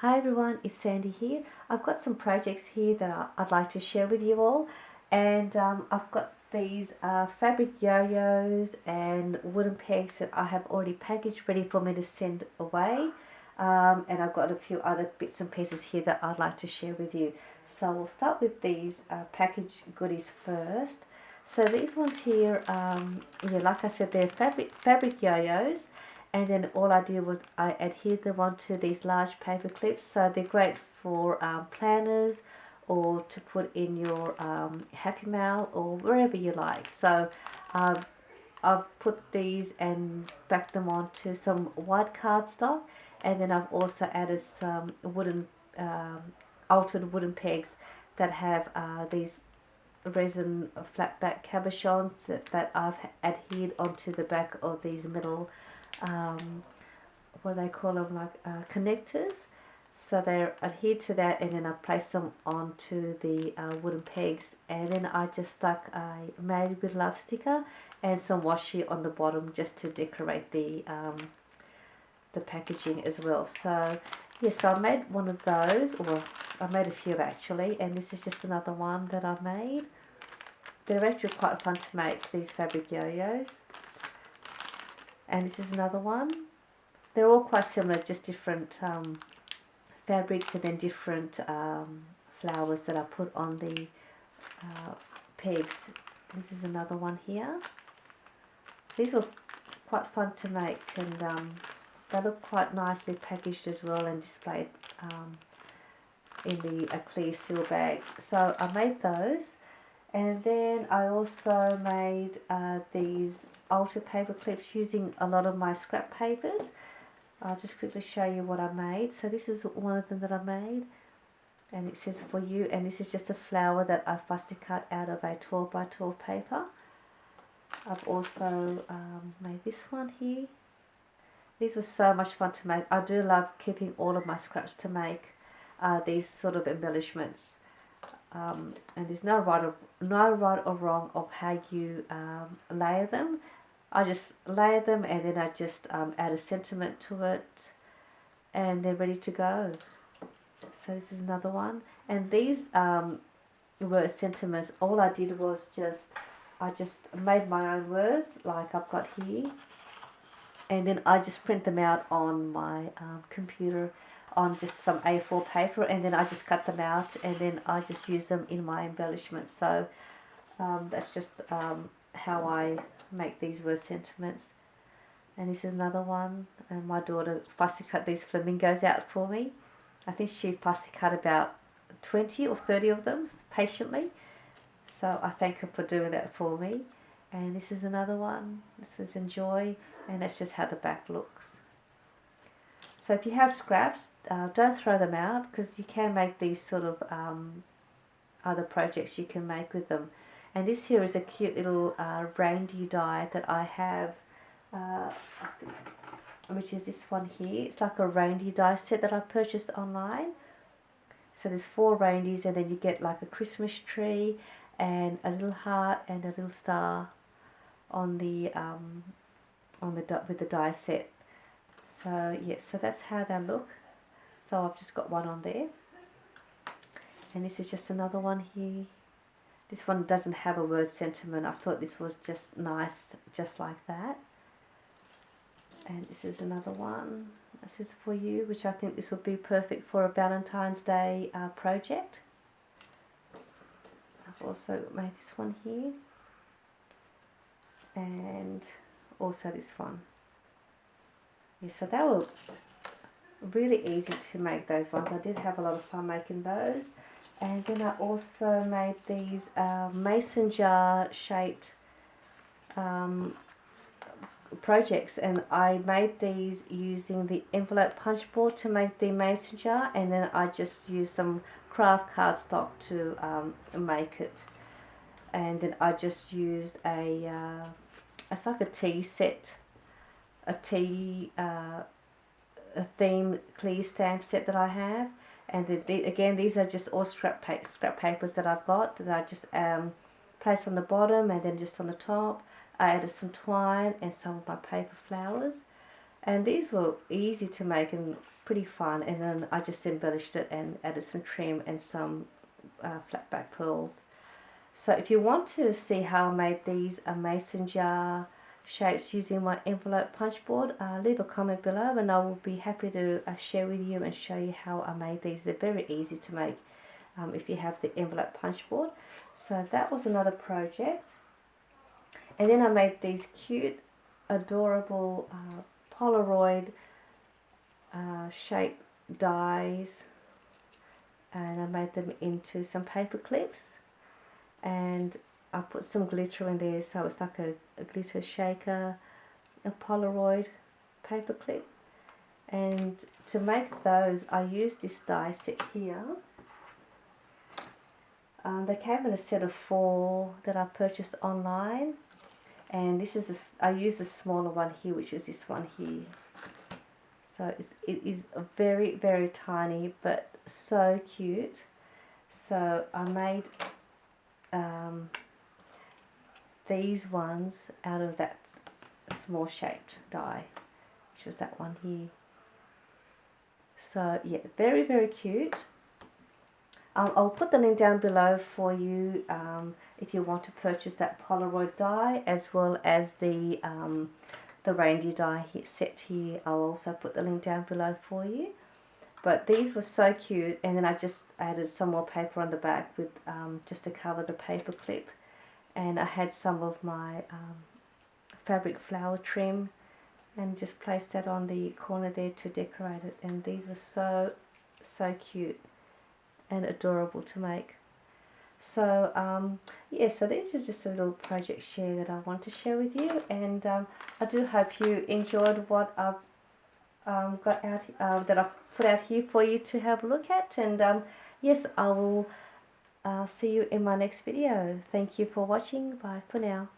Hi everyone, it's Sandy here. I've got some projects here that I'd like to share with you all, and I've got these fabric yo-yos and wooden pegs that I have already packaged ready for me to send away, and I've got a few other bits and pieces here that I'd like to share with you. So we'll start with these packaged goodies first. So these ones here, yeah, like I said, they're fabric yo-yos, and then all I did was I adhered them onto these large paper clips. So they're great for planners or to put in your Happy Mail or wherever you like. So I've put these and backed them onto some white cardstock, and then I've also added some wooden altered wooden pegs that have these resin flat back cabochons that I've adhered onto the back of these metal what do they call them, like connectors. So they're adhered to that, and then I placed them onto the wooden pegs, and then I just stuck a Made with Love sticker and some washi on the bottom just to decorate the packaging as well. So yes, so I made one of those, or I made a few actually, and this is just another one that I've made. They're actually quite fun to make, these fabric yo-yos. And this is another one. They're all quite similar, just different fabrics and then different flowers that I put on the pegs. This is another one here. These were quite fun to make, and they look quite nicely packaged as well and displayed in the clear seal bags. So I made those, and then I also made these altered paper clips using a lot of my scrap papers. I'll just quickly show you what I made. So this is one of them that I made, and it says for you, and this is just a flower that I fussy cut out of a 12 by 12 paper. I've also made this one here. These were so much fun to make. I do love keeping all of my scraps to make these sort of embellishments. And there's no right or wrong of how you layer them. I just layer them, and then I just add a sentiment to it, and they're ready to go. So this is another one, and these were sentiments. All I did was I just made my own words like I've got here, and then I just print them out on my computer on just some A4 paper, and then I just cut them out, and then I just use them in my embellishments. So that's just how I make these word sentiments. And this is another one, and my daughter fussy cut these flamingos out for me. I think she fussy cut about 20 or 30 of them patiently, so I thank her for doing that for me. And this is another one. This is Enjoy, and that's just how the back looks. So if you have scraps, don't throw them out, because you can make these sort of other projects you can make with them. And this here is a cute little reindeer die that I have, which is this one here. It's like a reindeer die set that I purchased online. So there's 4 reindeers, and then you get like a Christmas tree and a little heart and a little star on the with the die set. So yes, so that's how they look. So I've just got one on there, and this is just another one here. This one doesn't have a word sentiment. I thought this was just nice, just like that. And this is another one. This is for you, which I think this would be perfect for a Valentine's Day project. I've also made this one here, and also this one. Yeah, so they were really easy to make, those ones. I did have a lot of fun making those. And then I also made these mason jar shaped projects, and I made these using the envelope punch board to make the mason jar, and then I just used some craft cardstock to make it. And then I just used it's like a tea set, a theme clear stamp set that I have. And again, these are just all scrap papers that I've got that I just place on the bottom, and then just on the top I added some twine and some of my paper flowers. And these were easy to make and pretty fun, and then I just embellished it and added some trim and some flat back pearls. So if you want to see how I made these mason jar shapes using my envelope punch board, leave a comment below and I will be happy to share with you and show you how I made these. They're very easy to make if you have the envelope punch board. So that was another project. And then I made these cute, adorable Polaroid shape dies, and I made them into some paper clips, and I put some glitter in there, so it's like a glitter shaker, a Polaroid paper clip. And to make those, I used this die set here. They came in a set of 4 that I purchased online, and this is I used a smaller one here, which is this one here. So it is very, very tiny, but so cute. So I made these ones out of that small shaped die, which was that one here. So yeah, very, very cute. I'll put the link down below for you if you want to purchase that Polaroid die, as well as the reindeer die set here. I'll also put the link down below for you. But these were so cute, and then I just added some more paper on the back with just to cover the paper clip, and I had some of my fabric flower trim and just placed that on the corner there to decorate it. And these were so cute and adorable to make. So yeah, so this is just a little project share that I want to share with you, and I do hope you enjoyed what I've got out that I've put out here for you to have a look at. And yes, I will see you in my next video. Thank you for watching. Bye for now.